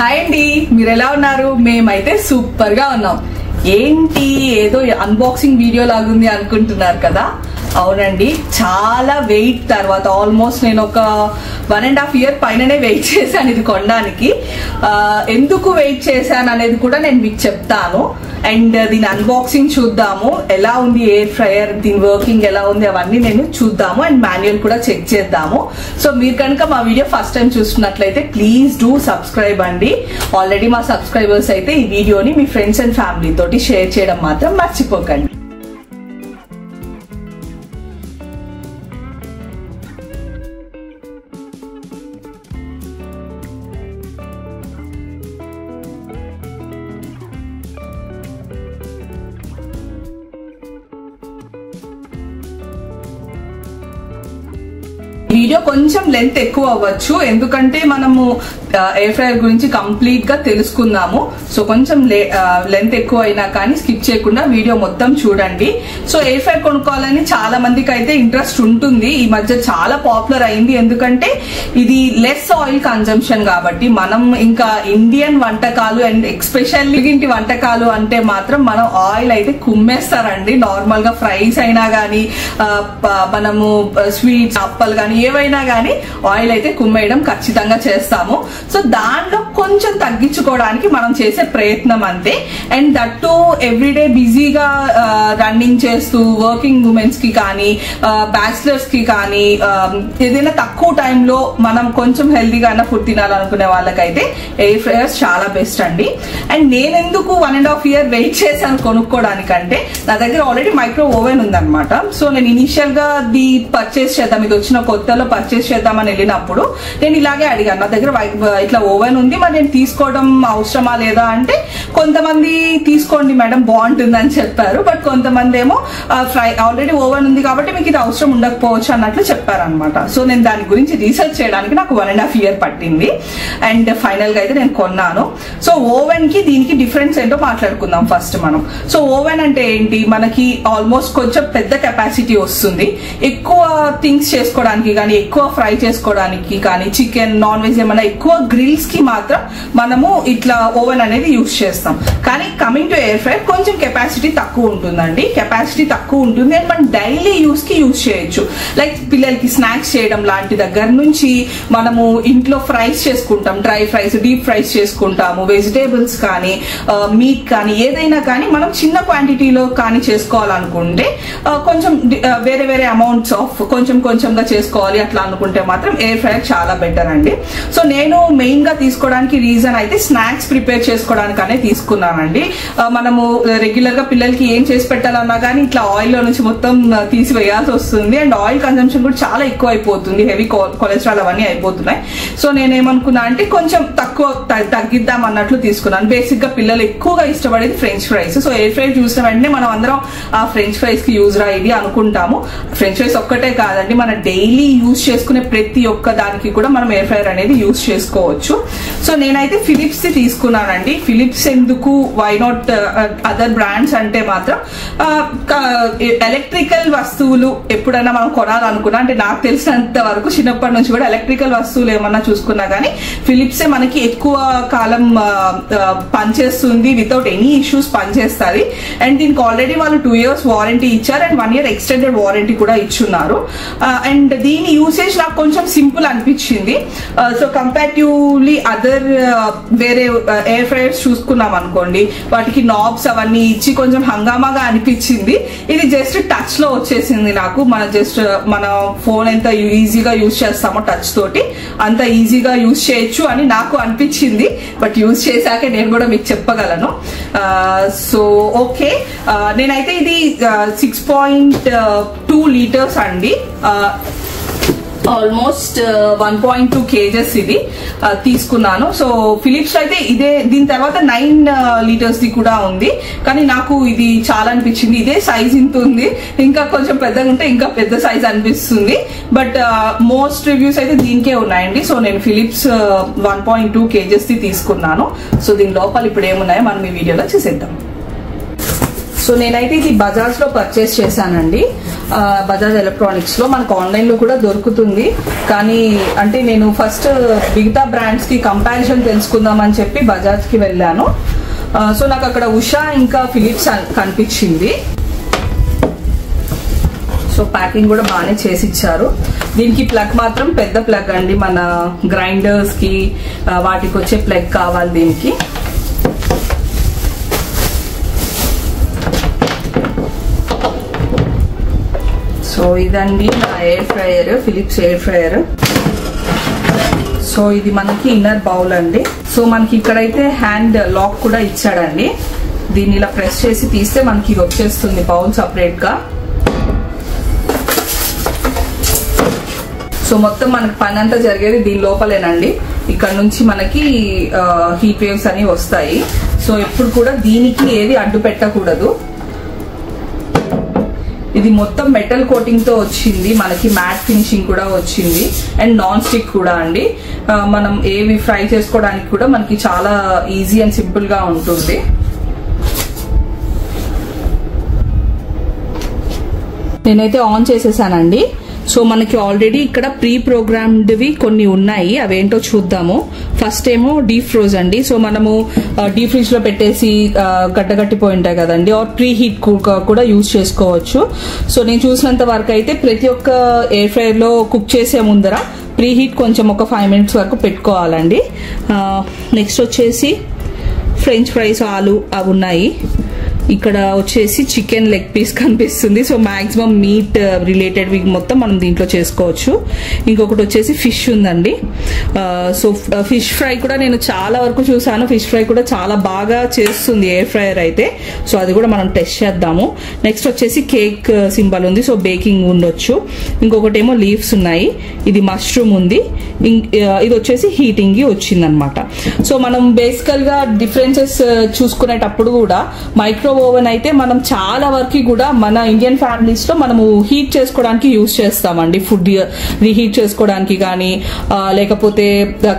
Hi అండి, మీరు ఎలా ఉన్నారు? మేమైతే సూపర్ గా ఉన్నాం. ఏంటి ఏదో అన్బాక్సింగ్ వీడియో లాగుంది అనుకుంటున్నారు కదా? అవునండి, చాలా వెయిట్ తర్వాత ఆల్మోస్ట్ నేను ఒక 1.5 year పైననే వెయిట్ చేశాను ఇది కొనడానికి. ఎందుకు వెయిట్ చేశాను అనేది కూడా నేను మీకు చెప్తాను. అండ్ దీని అన్బాక్సింగ్ చూద్దాము, ఎలా ఉంది ఎయిర్ ఫ్రైయర్, దీని వర్కింగ్ ఎలా ఉంది అవన్నీ నేను చూద్దాము. అండ్ మాన్యువల్ కూడా చెక్ చేద్దాము. సో మీరు కనుక మా వీడియో ఫస్ట్ టైం చూస్తున్నట్లయితే ప్లీజ్ డూ సబ్స్క్రైబ్ అండి. ఆల్రెడీ మా సబ్స్క్రైబర్స్ అయితే ఈ వీడియోని మీ ఫ్రెండ్స్ అండ్ ఫ్యామిలీ తోటి షేర్ చేయడం మాత్రం మర్చిపోకండి. వీడియో కొంచెం లెంత్ ఎక్కువ అవ్వచ్చు, ఎందుకంటే మనము ఎయిర్ ఫ్రైయర్ గురించి కంప్లీట్ గా తెలుసుకుందాము. సో కొంచెం లెంత్ ఎక్కువ అయినా కానీ స్కిప్ చేయకుండా వీడియో మొత్తం చూడండి. సో ఎయిర్ ఫ్రైయర్ కొనుక్కోవాలని చాలా మందికి అయితే ఇంట్రెస్ట్ ఉంటుంది. ఈ మధ్య చాలా పాపులర్ అయింది, ఎందుకంటే ఇది లెస్ ఆయిల్ కన్జంప్షన్ కాబట్టి. మనం ఇంకా ఇండియన్ వంటకాలు అండ్ ఎస్పెషల్లీ ఇంటి వంటకాలు అంటే మాత్రం మనం ఆయిల్ అయితే కుమ్మేస్తారండి. నార్మల్ గా ఫ్రైస్ అయినా గానీ, మనము స్వీట్స్ అప్పలు కానీ ఏవైనా కానీ ఆయిల్ అయితే కుమ్మేయడం ఖచ్చితంగా చేస్తాము. సో దాంట్లో కొంచెం తగ్గించుకోవడానికి మనం చేసే ప్రయత్నం అంతే. అండ్ దట్టు ఎవ్రీడే బిజీగా రన్నింగ్ చేస్తూ వర్కింగ్ ఉమెన్స్ కి కానీ, బ్యాచిలర్స్ కి కానీ, ఏదైనా తక్కువ టైంలో మనం కొంచెం హెల్దీగా ఫుడ్ తినాలనుకునే వాళ్ళకైతే ఎయిర్ ఫ్రైయర్స్ చాలా బెస్ట్ అండి. అండ్ నేను ఎందుకు 1.5 year వెయిట్ చేశాను కొనుక్కోవడానికంటే, నా దగ్గర ఆల్రెడీ మైక్రో ఓవెన్ ఉందన్నమాట. సో నేను ఇనిషియల్ గా ది పర్చేస్ చేద్దాం, ఇది వచ్చిన కొత్తలో పర్చేస్ చేద్దామని వెళ్ళినప్పుడు నేను ఇలాగే అడిగాను, నా దగ్గర ఇట్లా ఓవెన్ ఉంది, మరి నేను తీసుకోవడం అవసరమా లేదా అంటే, కొంతమంది తీసుకోండి మేడం బాగుంటుంది అని చెప్పారు. బట్ కొంతమంది ఏమో ఆల్రెడీ ఓవెన్ ఉంది కాబట్టి మీకు ఇది అవసరం ఉండకపోవచ్చు అన్నట్లు చెప్పారనమాట. సో నేను దాని గురించి రీసెర్చ్ చేయడానికి నాకు 1.5 year పట్టింది. అండ్ ఫైనల్ గా అయితే నేను కొన్నాను. సో ఓవెన్ కి దీనికి డిఫరెన్స్ ఏంటో మాట్లాడుకుందాం ఫస్ట్ మనం. సో ఓవెన్ అంటే ఏంటి, మనకి ఆల్మోస్ట్ కొంచెం పెద్ద కెపాసిటీ వస్తుంది. ఎక్కువ థింగ్స్ చేసుకోవడానికి కానీ, ఎక్కువ ఫ్రై చేసుకోవడానికి కానీ, చికెన్ నాన్ వెజ్ ఏమైనా ఎక్కువ గ్రిల్స్ కి మాత్రం మనము ఇట్లా ఓవెన్ అనేది యూజ్ చేస్తాం. కానీ కమింగ్ టు ఎయిర్ ఫ్రైయర్ కొంచెం కెపాసిటీ తక్కువ ఉంటుందండి. కెపాసిటీ తక్కువ ఉంటుంది అండ్ మనం డైలీ యూజ్ కి యూజ్ చేయొచ్చు. లైక్ పిల్లలకి స్నాక్స్ చేయడం లాంటి దగ్గర నుంచి మనము ఇంట్లో ఫ్రైస్ చేసుకుంటాం, డ్రై ఫ్రైస్, డీప్ ఫ్రైస్ చేసుకుంటాము. వెజిటేబుల్స్ కానీ, మీట్ కానీ, ఏదైనా కానీ మనం చిన్న క్వాంటిటీలో కానీ చేసుకోవాలనుకుంటే, కొంచెం వేరే వేరే అమౌంట్స్ ఆఫ్ కొంచెం కొంచెంగా చేసుకోవాలి అట్లా అనుకుంటే మాత్రం ఎయిర్ ఫ్రైయర్ చాలా బెటర్ అండి. సో నేను మెయిన్ గా తీసుకోవడానికి రీజన్ అయితే స్నాక్స్ ప్రిపేర్ చేసుకోవడానికనే తీసుకున్నానండి. మనము రెగ్యులర్ గా పిల్లలకి ఏం చేసి పెట్టాలన్నా కానీ ఇట్లా ఆయిల్ లో నుంచి మొత్తం తీసివేయాల్సి వస్తుంది. అండ్ ఆయిల్ కన్సంప్షన్ కూడా చాలా ఎక్కువ అయిపోతుంది, హెవీ కొలెస్ట్రాల్ అవన్నీ అయిపోతున్నాయి. సో నేనేమనుకున్నా అంటే కొంచెం తక్కువ తగ్గిద్దాం అన్నట్లు తీసుకున్నాను. బేసిక్ గా పిల్లలు ఎక్కువగా ఇష్టపడేది ఫ్రెంచ్ ఫ్రైస్. సో ఎయిర్ ఫ్రైర్ చూసిన వెంటనే మనం అందరం ఆ ఫ్రెంచ్ ఫ్రైస్ కి యూజ్ రా ఇది అనుకుంటాము. ఫ్రెంచ్ ఫ్రైస్ ఒక్కటే కాదండి, మన డైలీ యూజ్ చేసుకునే ప్రతి ఒక్క దానికి కూడా మనం ఎయిర్ ఫ్రైయర్ అనేది యూజ్ చేసుకోవచ్చు. సో నేనైతే ఫిలిప్స్ ది తీసుకున్నానండి. ఫిలిప్స్ ఎందుకు, వై నాట్ అదర్ బ్రాండ్స్ అంటే మాత్రం ఎలక్ట్రికల్ వస్తువులు ఎప్పుడైనా మనం కొనాలనుకున్నా, అంటే నాకు తెలిసినంత వరకు చిన్నప్పటి నుంచి కూడా ఎలక్ట్రికల్ వస్తువులు ఏమన్నా చూసుకున్నా కానీ ఫిలిప్సే మనకి ఎక్కువ కాలం పనిచేస్తుంది, వితౌట్ ఎనీ ఇష్యూస్ పనిచేస్తుంది. అండ్ దీనికి ఆల్రెడీ వాళ్ళు 2 years వారంటీ ఇచ్చారు అండ్ 1 year ఎక్స్టెండెడ్ వారంటీ కూడా ఇచ్చున్నారు. అండ్ దీని యూసేజ్ నాకు కొంచెం సింపుల్ అనిపించింది. సో కంపారిటివ్లీ అదర్ వేరే ఎయిర్ ఫ్రైయర్స్ చూసుకున్నాం అనుకోండి, వాటికి నాబ్స్ అవన్నీ ఇచ్చి కొంచెం హంగామాగా అనిపించింది. ఇది జస్ట్ టచ్ లో వచ్చేసింది నాకు. మన ఫోన్ ఎంత ఈజీగా యూజ్ చేస్తామో టచ్ తోటి అంత ఈజీగా యూజ్ చేయొచ్చు అని నాకు అనిపించింది. బట్ యూజ్ చేశాకే నేను కూడా మీకు చెప్పగలను. సో ఓకే, నేనైతే ఇది 6.2 liters అండి, ఆల్మోస్ట్ 1.2 kgs ఇది తీసుకున్నాను. సో ఫిలిప్స్ అయితే ఇదే, దీని తర్వాత 9 liters ది కూడా ఉంది. కానీ నాకు ఇది చాలా అనిపించింది. ఇదే సైజ్ ఇంత ఉంది, ఇంకా కొంచెం పెద్దగా ఉంటే ఇంకా పెద్ద సైజ్ అనిపిస్తుంది. బట్ మోస్ట్ రివ్యూస్ అయితే దీనికే ఉన్నాయండి. సో నేను ఫిలిప్స్ 1.2 kgs ది తీసుకున్నాను. సో దీని లోపల ఇప్పుడు ఏమున్నాయో మనం ఈ వీడియోలో చూసేద్దాం. సో నేనైతే ఇది బజాజ్ లో పర్చేస్ చేశానండి, బజాజ్ ఎలక్ట్రానిక్స్ లో. మనకు ఆన్లైన్ లో కూడా దొరుకుతుంది, కానీ అంటే నేను ఫస్ట్ మిగతా బ్రాండ్స్ కి కంపారిజన్ తెలుసుకుందామని చెప్పి బజాజ్ కి వెళ్ళాను. సో నాకు అక్కడ ఉషా ఇంకా ఫిలిప్స్ కనిపించింది. సో ప్యాకింగ్ కూడా బాగానే చేసి ఇచ్చారు. దీనికి ప్లగ్ మాత్రం పెద్ద ప్లగ్ అండి, మన గ్రైండర్స్ కి వాటికి వచ్చే ప్లగ్ కావాలి దీనికి. సో ఇదండి నా air fryer, Philips air fryer. So ఇది మనకి ఇన్నర్ బౌల్ అండి. సో మనకి ఇక్కడైతే హ్యాండ్ లాక్ కూడా ఇచ్చాడండి. దీన్ని ఇలా ప్రెస్ చేసి తీస్తే మనకి వచ్చేస్తుంది బౌల్ సపరేట్ గా. సో మొత్తం మనకి పని అంతా జరిగేది దీని లోపలేనండి. ఇక్కడ నుంచి మనకి హీట్ వేవ్స్ అని వస్తాయి. సో ఎప్పుడు కూడా దీనికి ఏది అడ్డు పెట్టకూడదు. ఇది మొత్తం మెటల్ కోటింగ్ తో వచ్చింది, మనకి మ్యాట్ ఫినిషింగ్ కూడా వచ్చింది అండ్ నాన్ స్టిక్ కూడా అండి. మనం ఏవి ఫ్రై చేసుకోవడానికి కూడా మనకి చాలా ఈజీ అండ్ సింపుల్ గా ఉంటుంది. నేనైతే ఆన్ చేసేసానండి. సో మనకి ఆల్రెడీ ఇక్కడ ప్రీ ప్రోగ్రామ్డ్వి కొన్ని ఉన్నాయి, అవేంటో చూద్దాము. ఫస్ట్ ఏమో డీప్ ఫ్రోజ్ అండి. సో మనము డీప్ ఫ్రిడ్జ్ లో పెట్టేసి గట్టగట్టిపోయి ఉంటాయి కదండి, ఆర్ ప్రీ హీట్ కూడా యూజ్ చేసుకోవచ్చు. సో నేను చూసినంత వరకు అయితే ప్రతి ఒక్క ఎయిర్ ఫ్రైయర్ లో కుక్ చేసే ముందర ప్రీ హీట్ కొంచెం ఒక 5 minutes వరకు పెట్టుకోవాలండి. నెక్స్ట్ వచ్చేసి ఫ్రెంచ్ ఫ్రైస్, ఆలు అవి ఉన్నాయి. ఇక్కడ వచ్చేసి చికెన్ లెగ్ పీస్ కనిపిస్తుంది. సో మాక్సిమం మీట్ రిలేటెడ్ మొత్తం మనం దీంట్లో చేసుకోవచ్చు. ఇంకొకటి వచ్చేసి ఫిష్ ఉందండి. సో ఫిష్ ఫ్రై కూడా నేను చాలా వరకు చూసాను, ఫిష్ ఫ్రై కూడా చాలా బాగా చేస్తుంది ఎయిర్ ఫ్రైయర్ అయితే. సో అది కూడా మనం టెస్ట్ చేద్దాము. నెక్స్ట్ వచ్చేసి కేక్ సింబల్ ఉంది, సో బేకింగ్ ఉండొచ్చు. ఇంకొకటి ఏమో లీవ్స్ ఉన్నాయి, ఇది మష్రూమ్ ఉంది, ఇది వచ్చేసి హీటింగ్ వచ్చింది అనమాట. సో మనం బేసికల్ గా డిఫరెన్సెస్ చూసుకునేటప్పుడు కూడా మైక్రో ఓవెన్ అయితే మనం చాలా వరకు కూడా మన ఇండియన్ ఫ్యామిలీస్ లో మనము హీట్ చేసుకోవడానికి యూజ్ చేస్తామండి. ఫుడ్ రీహీట్ చేసుకోవడానికి కానీ లేకపోతే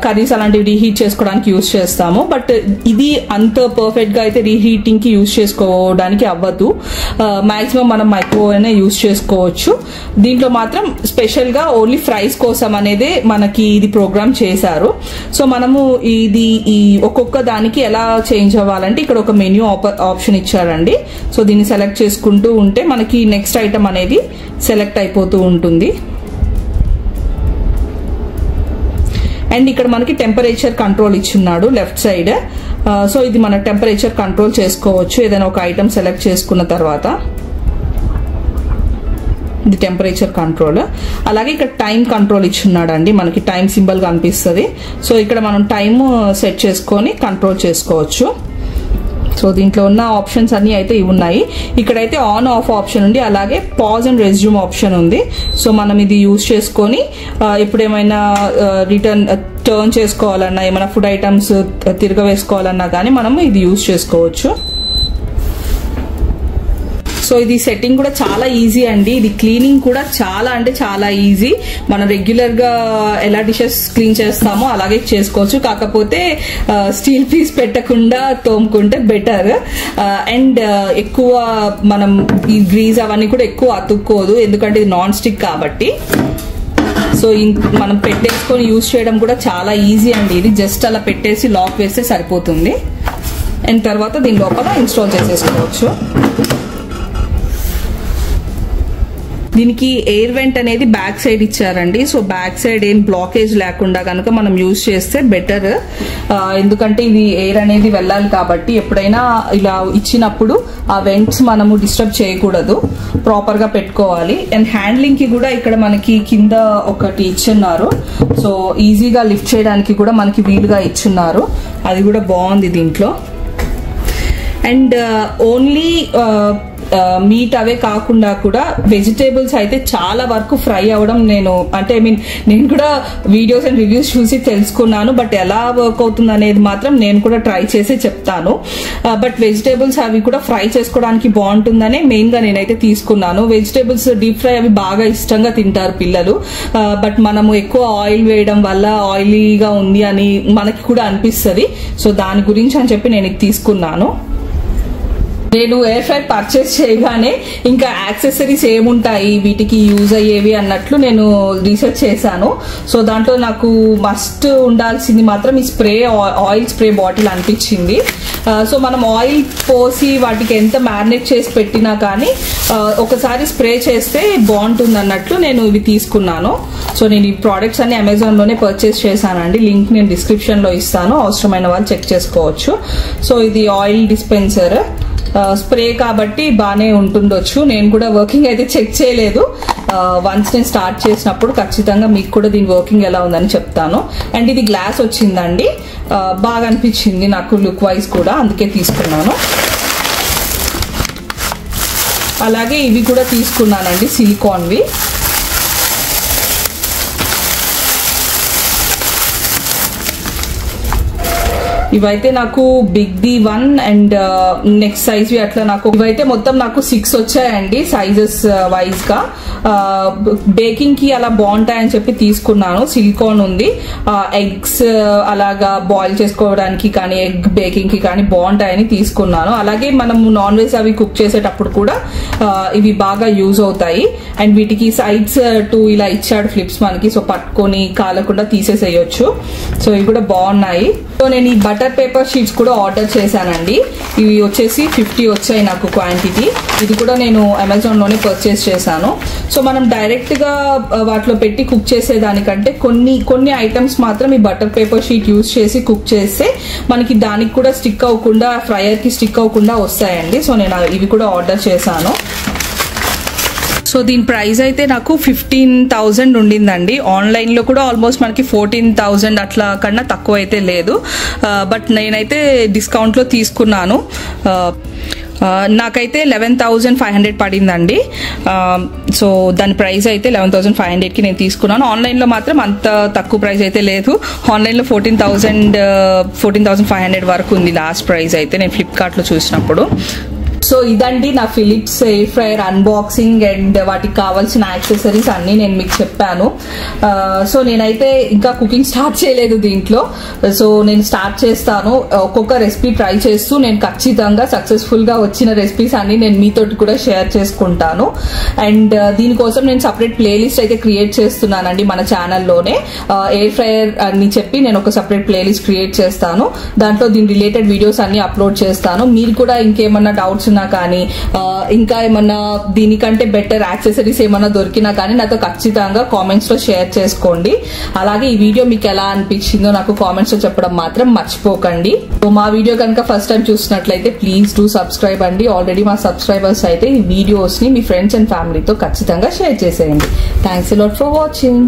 కర్రీస్ అలాంటివి రీహీట్ చేసుకోవడానికి యూజ్ చేస్తాము. బట్ ఇది అంత పర్ఫెక్ట్ గా అయితే రీహీటింగ్ కి యూజ్ చేసుకోవడానికి అవ్వదు. మాక్సిమం మనం మైక్రో ఓవెన్ యూజ్ చేసుకోవచ్చు. దీంట్లో మాత్రం స్పెషల్ గా ఓన్లీ ఫ్రైస్ కోసం అనేది మనకి ఇది ప్రోగ్రామ్ చేశారు. సో మనము ఇది ఈ ఒక్కొక్క దానికి ఎలా చేంజ్ అవ్వాలంటే ఇక్కడ ఒక మెన్యూ ఆప్షన్ ఇచ్చారండి. సో దీన్ని సెలెక్ట్ చేసుకుంటూ ఉంటే మనకి నెక్స్ట్ ఐటమ్ అనేది సెలెక్ట్ అయిపోతూ ఉంటుంది. అండ్ ఇక్కడ మనకి టెంపరేచర్ కంట్రోల్ ఇచ్చున్నాడు లెఫ్ట్ సైడ్. సో ఇది మన టెంపరేచర్ కంట్రోల్ చేసుకోవచ్చు ఏదైనా ఒక ఐటమ్ సెలెక్ట్ చేసుకున్న తర్వాత. ఇది టెంపరేచర్ కంట్రోల్. అలాగే ఇక్కడ టైం కంట్రోల్ ఇచ్చున్నాడండి, మనకి టైం సింబల్ కనిపిస్తుంది. సో ఇక్కడ మనం టైం సెట్ చేసుకొని కంట్రోల్ చేసుకోవచ్చు. సో దీంట్లో ఉన్న ఆప్షన్స్ అన్ని అయితే ఇవి ఉన్నాయి. ఇక్కడైతే ఆన్ ఆఫ్ ఆప్షన్ ఉంది, అలాగే పాజ్ అండ్ రెజ్యూమ్ ఆప్షన్ ఉంది. సో మనం ఇది యూజ్ చేసుకొని ఎప్పుడేమైనా టర్న్ చేసుకోవాలన్నా, ఏమైనా ఫుడ్ ఐటమ్స్ తిరగవేసుకోవాలన్నా కానీ మనం ఇది యూజ్ చేసుకోవచ్చు. సో ఇది సెట్టింగ్ కూడా చాలా ఈజీ అండి. ఇది క్లీనింగ్ కూడా చాలా అంటే చాలా ఈజీ. మనం రెగ్యులర్ గా ఎలా డిషెస్ క్లీన్ చేస్తామో అలాగే చేసుకోవచ్చు. కాకపోతే స్టీల్ పీస్ పెట్టకుండా తోముకుంటే బెటర్. అండ్ ఎక్కువ మనం ఈ గ్రీజ్ అవన్నీ కూడా ఎక్కువ అతుక్కోదు, ఎందుకంటే ఇది నాన్ స్టిక్ కాబట్టి. సో మనం పెట్టేసుకొని యూజ్ చేయడం కూడా చాలా ఈజీ అండి. ఇది జస్ట్ అలా పెట్టేసి లాక్ వేస్తే సరిపోతుంది. అండ్ తర్వాత దీని లోపల ఇన్స్టాల్ చేసేసుకోవచ్చు. దీనికి ఎయిర్ వెంట్ అనేది బ్యాక్ సైడ్ ఇచ్చారండి. సో బ్యాక్ సైడ్ ఏం బ్లాకేజ్ లేకుండా కనుక మనం యూజ్ చేస్తే బెటర్. ఎందుకంటే ఇది ఎయిర్ అనేది వెళ్ళాలి కాబట్టి ఎప్పుడైనా ఇలా ఇచ్చినప్పుడు ఆ వెంట్స్ మనము డిస్టర్బ్ చేయకూడదు, ప్రాపర్ గా పెట్టుకోవాలి. అండ్ హ్యాండ్లింగ్ కి కూడా ఇక్కడ మనకి కింద ఒకటి ఇచ్చున్నారు. సో ఈజీగా లిఫ్ట్ చేయడానికి కూడా మనకి వీలుగా ఇచ్చున్నారు, అది కూడా బాగుంది దీంట్లో. అండ్ ఓన్లీ మీట్ అవే కాకుండా కూడా వెజిటేబుల్స్ అయితే చాలా వరకు ఫ్రై అవ్వడం నేను కూడా వీడియోస్ అండ్ రివ్యూస్ చూసి తెలుసుకున్నాను. బట్ ఎలా వర్క్ అవుతుంది అనేది మాత్రం నేను కూడా ట్రై చేసి చెప్తాను. బట్ వెజిటేబుల్స్ అవి కూడా ఫ్రై చేసుకోవడానికి బాగుంటుందనే మెయిన్ గా నేనైతే తీసుకున్నాను. వెజిటేబుల్స్ డీప్ ఫ్రై అవి బాగా ఇష్టంగా తింటారు పిల్లలు. బట్ మనము ఎక్కువ ఆయిల్ వేయడం వల్ల ఆయిలీగా ఉంది అని మనకి కూడా అనిపిస్తుంది. సో దాని గురించి అని చెప్పి నేను ఇది తీసుకున్నాను. నేను ఎయిర్ ఫ్రైర్ పర్చేస్ చేయగానే ఇంకా యాక్సెసరీస్ ఏముంటాయి వీటికి యూజ్ అయ్యేవి అన్నట్లు నేను రీసెర్చ్ చేశాను. సో దాంట్లో నాకు మస్ట్ ఉండాల్సింది మాత్రం ఈ స్ప్రే, ఆయిల్ స్ప్రే బాటిల్ అనిపించింది. సో మనం ఆయిల్ పోసి వాటికి ఎంత మ్యారినేట్ చేసి పెట్టినా కానీ ఒకసారి స్ప్రే చేస్తే బాగుంటుంది అన్నట్లు నేను ఇవి తీసుకున్నాను. సో నేను ఈ ప్రోడక్ట్స్ అన్ని అమెజాన్లోనే పర్చేస్ చేశానండి. లింక్ నేను డిస్క్రిప్షన్లో ఇస్తాను, అవసరమైన వాళ్ళు చెక్ చేసుకోవచ్చు. సో ఇది ఆయిల్ డిస్పెన్సర్, స్ప్రే కాబట్టి బాగానే ఉంటుండొచ్చు. నేను కూడా వర్కింగ్ అయితే చెక్ చేయలేదు. వన్స్ నేను స్టార్ట్ చేసినప్పుడు ఖచ్చితంగా మీకు కూడా దీని వర్కింగ్ ఎలా ఉందని చెప్తాను. అండ్ ఇది గ్లాస్ వచ్చిందండి, బాగా అనిపించింది నాకు లుక్ వైజ్ కూడా, అందుకే తీసుకున్నాను. అలాగే ఇవి కూడా తీసుకున్నానండి, సిలికాన్వి. ఇవైతే నాకు big the 1 and next size అట్లా నాకు ఇవైతే మొత్తం నాకు 6 వచ్చాయండి సైజెస్ వైజ్ గా. బేకింగ్ కి అలా బాగుంటాయని చెప్పి తీసుకున్నాను. సిలికాన్ ఉంది, ఎగ్స్ అలాగా బాయిల్ చేసుకోవడానికి కానీ ఎగ్ బేకింగ్ కి కానీ బాగుంటాయని తీసుకున్నాను. అలాగే మనం నాన్ వెజ్ అవి కుక్ చేసేటప్పుడు కూడా ఇవి బాగా యూజ్ అవుతాయి. అండ్ వీటికి సైడ్స్ 2 ఇలా ఇచ్చాడు ఫ్లిప్స్ మనకి, సో పట్టుకొని కాలకుండా తీసేసేయచ్చు. సో ఇవి కూడా బాగున్నాయి. సో నేను ఈ బటర్ పేపర్ షీట్స్ కూడా ఆర్డర్ చేశానండి. ఇవి వచ్చేసి 50 వచ్చాయి నాకు క్వాంటిటీ. ఇది కూడా నేను అమెజాన్ లోనే పర్చేస్ చేశాను. సో మనం డైరెక్ట్ గా వాటిలో పెట్టి కుక్ చేసేదానికంటే కొన్ని ఐటమ్స్ మాత్రం ఈ బటర్ పేపర్ షీట్ యూజ్ చేసి కుక్ చేస్తే మనకి దానికి కూడా స్టిక్ అవ్వకుండా, ఫ్రైయర్ కి స్టిక్ అవ్వకుండా వస్తాయండి. సో నేను ఇవి కూడా ఆర్డర్ చేశాను. సో దీని ప్రైస్ అయితే నాకు 15,000 ఉండిందండి. ఆన్లైన్లో కూడా ఆల్మోస్ట్ మనకి 14,000 అట్లా కన్నా తక్కువ అయితే లేదు. బట్ నేనైతే డిస్కౌంట్లో తీసుకున్నాను. నాకైతే 11,500 పడిందండి. సో దాని ప్రైస్ అయితే 11,500కి నేను తీసుకున్నాను. ఆన్లైన్లో మాత్రం అంత తక్కువ ప్రైస్ అయితే లేదు. ఆన్లైన్లో 14,500 వరకు ఉంది లాస్ట్ ప్రైస్ అయితే నేను ఫ్లిప్కార్ట్లో చూసినప్పుడు. సో ఇదండి నా Philips air fryer unboxing and వాటికి కావాల్సిన యాక్సెసరీస్ అన్ని నేను మీకు చెప్పాను. సో నేనైతే ఇంకా కుకింగ్ స్టార్ట్ చేయలేదు దీంట్లో. సో నేను స్టార్ట్ చేస్తాను. ఒక్కొక్క రెసిపీ ట్రై చేస్తూ నేను ఖచ్చితంగా సక్సెస్ఫుల్ గా వచ్చిన రెసిపీస్ అన్ని నేను మీతోటి కూడా షేర్ చేసుకుంటాను. అండ్ దీనికోసం నేను సపరేట్ ప్లేలిస్ట్ అయితే క్రియేట్ చేస్తున్నానండి మన ఛానల్లోనే. ఎయిర్ ఫ్రైయర్ అని చెప్పి నేను ఒక సపరేట్ ప్లేలిస్ట్ క్రియేట్ చేస్తాను. దాంట్లో దీని రిలేటెడ్ వీడియోస్ అన్ని అప్లోడ్ చేస్తాను. మీరు కూడా ఇంకేమన్నా డౌట్స్ కానీ ఇంకా ఏమన్నా దీనికంటే బెటర్ యాక్సెసరీస్ ఏమన్నా దొరికినా కానీ నాతో ఖచ్చితంగా కామెంట్స్ లో షేర్ చేసుకోండి. అలాగే ఈ వీడియో మీకు ఎలా అనిపించిందో నాకు కామెంట్స్ లో చెప్పడం మాత్రం మర్చిపోకండి. సో మా వీడియో కనుక ఫస్ట్ టైం చూసినట్లయితే ప్లీజ్ డూ సబ్స్క్రైబ్ అండి. ఆల్రెడీ మా సబ్స్క్రైబర్స్ అయితే ఈ వీడియోస్ ని మీ ఫ్రెండ్స్ అండ్ ఫ్యామిలీతో ఖచ్చితంగా షేర్ చేసేయండి. Thanks a lot for watching.